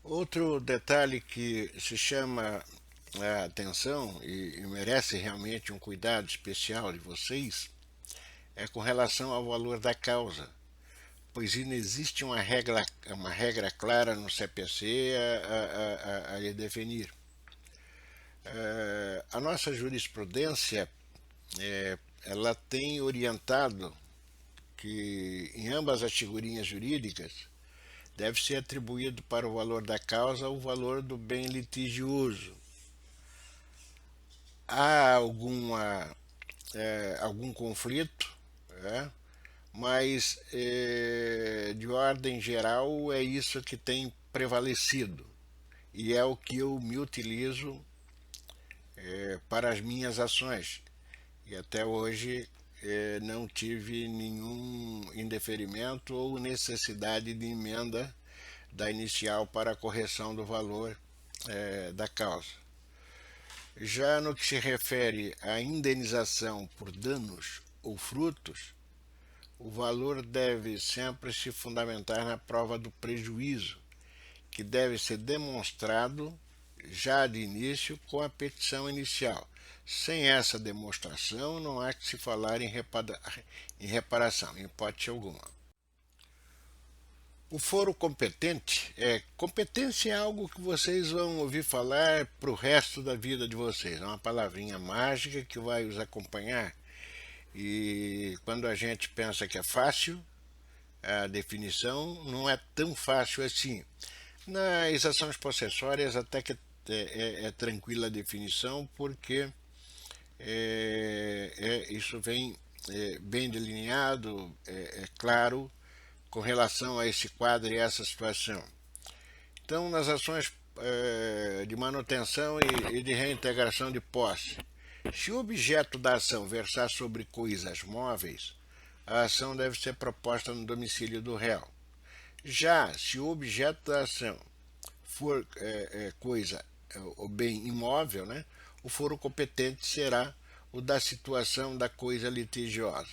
Outro detalhe que se chama a atenção e merece realmente um cuidado especial de vocês é com relação ao valor da causa, pois não existe uma regra clara no CPC a lhe definir. A nossa jurisprudência ela tem orientado que em ambas as figurinhas jurídicas deve ser atribuído para o valor da causa o valor do bem litigioso. Há algum conflito, né? Mas de ordem geral é isso que tem prevalecido e é o que eu me utilizo para as minhas ações. E até hoje não tive nenhum indeferimento ou necessidade de emenda da inicial para a correção do valor da causa. Já no que se refere à indenização por danos ou frutos, o valor deve sempre se fundamentar na prova do prejuízo, que deve ser demonstrado já de início com a petição inicial. Sem essa demonstração, não há que se falar em reparação, em hipótese alguma. O foro competente competência é algo que vocês vão ouvir falar para o resto da vida de vocês. É uma palavrinha mágica que vai os acompanhar. E quando a gente pensa que é fácil, a definição não é tão fácil assim. Nas ações possessórias até que é tranquila a definição, porque isso vem bem delineado, claro, com relação a esse quadro e essa situação. Então, nas ações de manutenção e de reintegração de posse, se o objeto da ação versar sobre coisas móveis, a ação deve ser proposta no domicílio do réu. Já se o objeto da ação for coisa ou bem imóvel, né, o foro competente será o da situação da coisa litigiosa.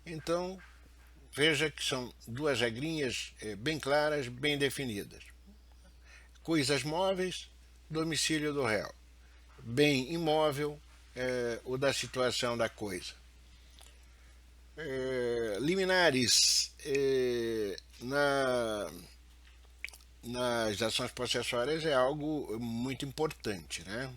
Então, veja que são duas regrinhas bem claras, bem definidas. Coisas móveis, domicílio do réu. Bem imóvel, o da situação da coisa. Liminares nas ações processuais é algo muito importante, né?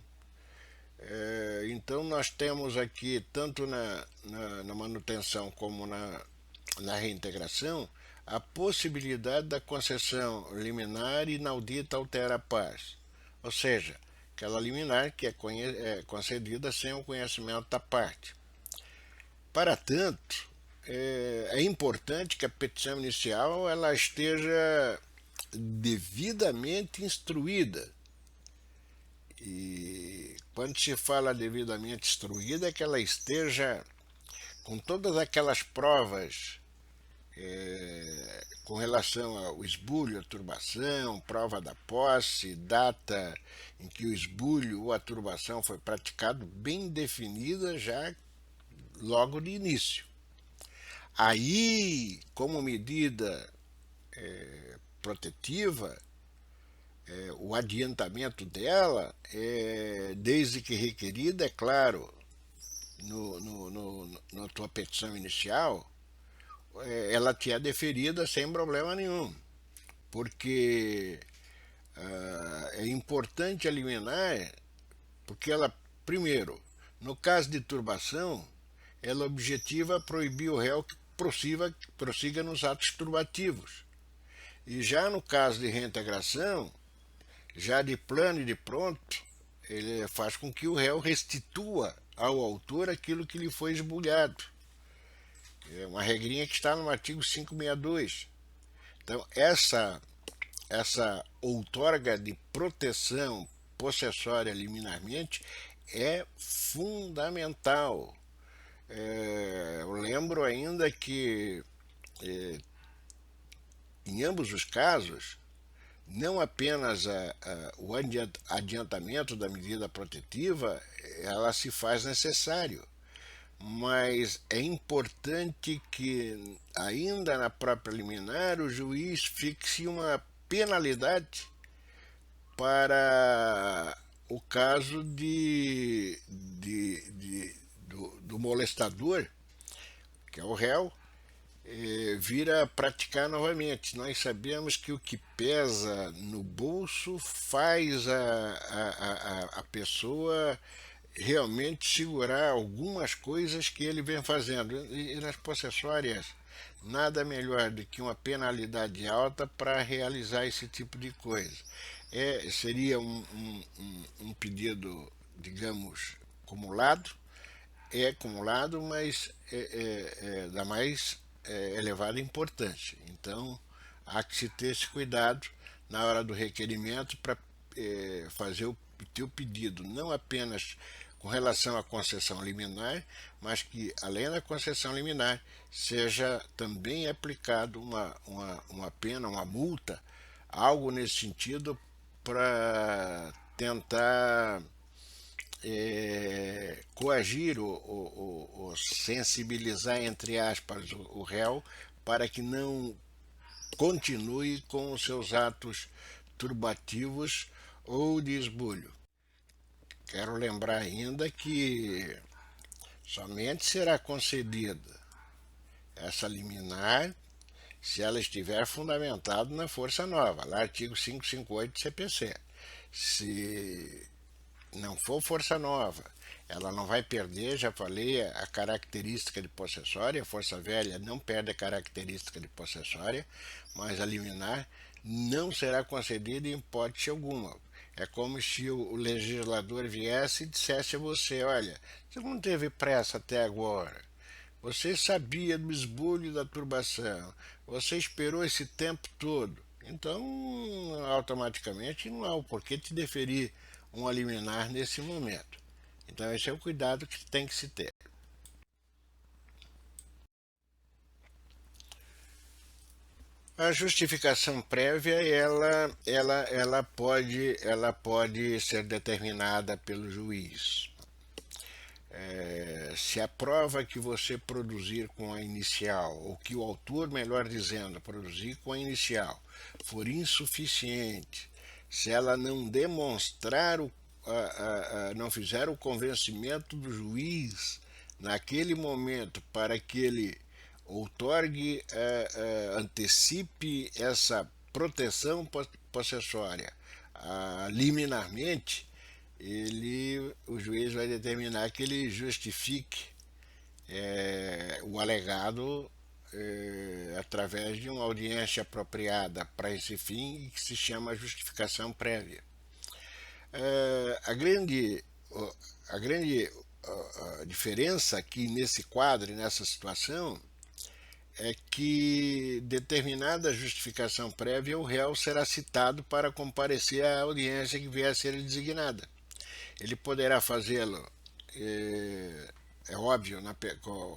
Então nós temos aqui, tanto na manutenção como na reintegração, a possibilidade da concessão liminar inaudita altera a paz. Ou seja, aquela liminar que é concedida sem o conhecimento da parte. Para tanto, é importante que a petição inicial ela esteja devidamente instruída. E quando se fala devidamente instruída, é que ela esteja com todas aquelas provas com relação ao esbulho, a turbação, prova da posse, data em que o esbulho ou a turbação foi praticado, bem definida já logo de início. Aí, como medida protetiva, o adiantamento dela, desde que requerida, é claro, na tua petição inicial, ela te é deferida sem problema nenhum, porque é importante eliminar, porque ela, primeiro, no caso de turbação, ela objetiva proibir o réu que prossiga nos atos turbativos. E já no caso de reintegração, já de plano e de pronto, ele faz com que o réu restitua ao autor aquilo que lhe foi esbulhado. É uma regrinha que está no artigo 562. Então, essa outorga de proteção possessória liminarmente é fundamental. Eu lembro ainda que, em ambos os casos, não apenas o adiantamento da medida protetiva ela se faz necessário, mas é importante que, ainda na própria liminar, o juiz fixe uma penalidade para o caso do molestador, que é o réu, vir a praticar novamente. Nós sabemos que o que pesa no bolso faz a pessoa realmente segurar algumas coisas que ele vem fazendo. E nas possessórias, nada melhor do que uma penalidade alta para realizar esse tipo de coisa. Seria um pedido, digamos, acumulado, acumulado, mas da mais elevada importância. Então, há que se ter esse cuidado na hora do requerimento para fazer o teu pedido, não apenas com relação à concessão liminar, mas que, além da concessão liminar, seja também aplicado uma pena, uma multa, algo nesse sentido, para tentar coagir ou sensibilizar, entre aspas, o réu para que não continue com os seus atos turbativos ou de esbulho. Quero lembrar ainda que somente será concedida essa liminar se ela estiver fundamentada na força nova, lá artigo 558 do CPC. Se não for força nova, ela não vai perder, já falei, a característica de possessória. A força velha não perde a característica de possessória, mas a liminar não será concedida em hipótese alguma. É como se o legislador viesse e dissesse a você: olha, você não teve pressa até agora, você sabia do esbulho e da turbação, você esperou esse tempo todo, então automaticamente não há o porquê te deferir uma liminar nesse momento. Então esse é o cuidado que tem que se ter. A justificação prévia ela pode ser determinada pelo juiz. Se a prova que você produzir com a inicial, ou que o autor, melhor dizendo, produzir com a inicial, for insuficiente, se ela não demonstrar, não fizer o convencimento do juiz naquele momento para que ele outorgue, antecipe essa proteção possessória liminarmente, o juiz vai determinar que ele justifique o alegado através de uma audiência apropriada para esse fim, que se chama justificação prévia. A grande diferença aqui nesse quadro, nessa situação, é que determinada justificação prévia, o réu será citado para comparecer à audiência que vier a ser designada. Ele poderá fazê-lo, é óbvio,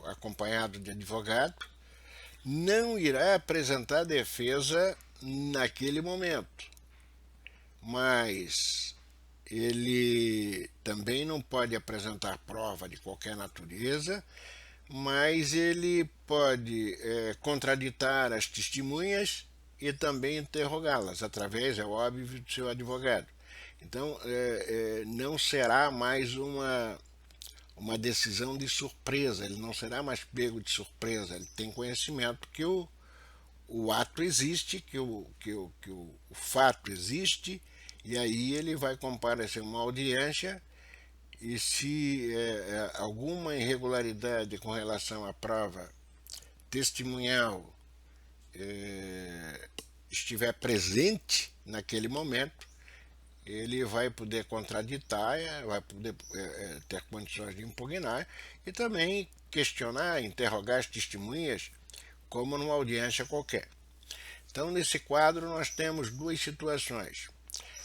acompanhado de advogado, não irá apresentar defesa naquele momento, mas ele também não pode apresentar prova de qualquer natureza, mas ele pode contraditar as testemunhas e também interrogá-las através, é óbvio, do seu advogado. Então, não será mais uma decisão de surpresa, ele não será mais pego de surpresa, ele tem conhecimento que o ato existe, que o fato existe, e aí ele vai comparecer a uma audiência, e se alguma irregularidade com relação à prova testemunhal estiver presente naquele momento, ele vai poder contraditar, vai poder ter condições de impugnar e também questionar, interrogar as testemunhas como numa audiência qualquer. Então, nesse quadro, nós temos duas situações.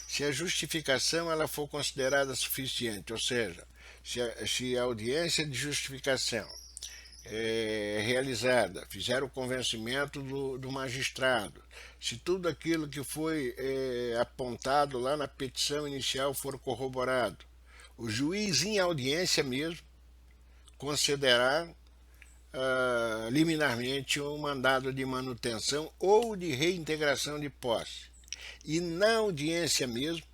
Se a justificação ela for considerada suficiente, ou seja, se a audiência de justificação realizada fizer o convencimento do magistrado, se tudo aquilo que foi apontado lá na petição inicial for corroborado, o juiz em audiência mesmo concederá liminarmente um mandado de manutenção ou de reintegração de posse. E na audiência mesmo,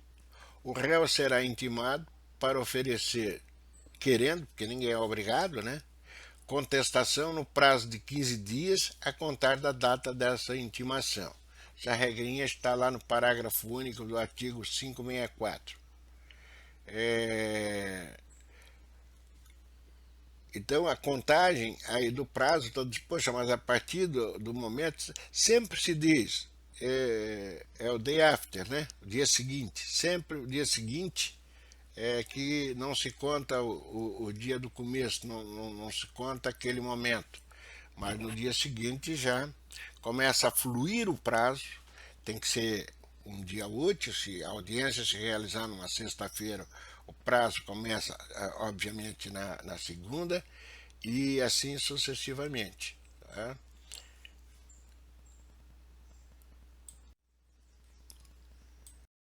o réu será intimado para oferecer, querendo, porque ninguém é obrigado, né? Contestação no prazo de 15 dias a contar da data dessa intimação. Essa regrinha está lá no parágrafo único do artigo 564. Então a contagem aí do prazo, todo diz, poxa, mas a partir do momento, sempre se diz, é o day after, né? O dia seguinte. Sempre o dia seguinte é que não se conta o dia do começo, não se conta aquele momento. Mas no dia seguinte já começa a fluir o prazo, tem que ser um dia útil, se a audiência se realizar numa sexta-feira, o prazo começa, obviamente, na segunda, e assim sucessivamente. Tá?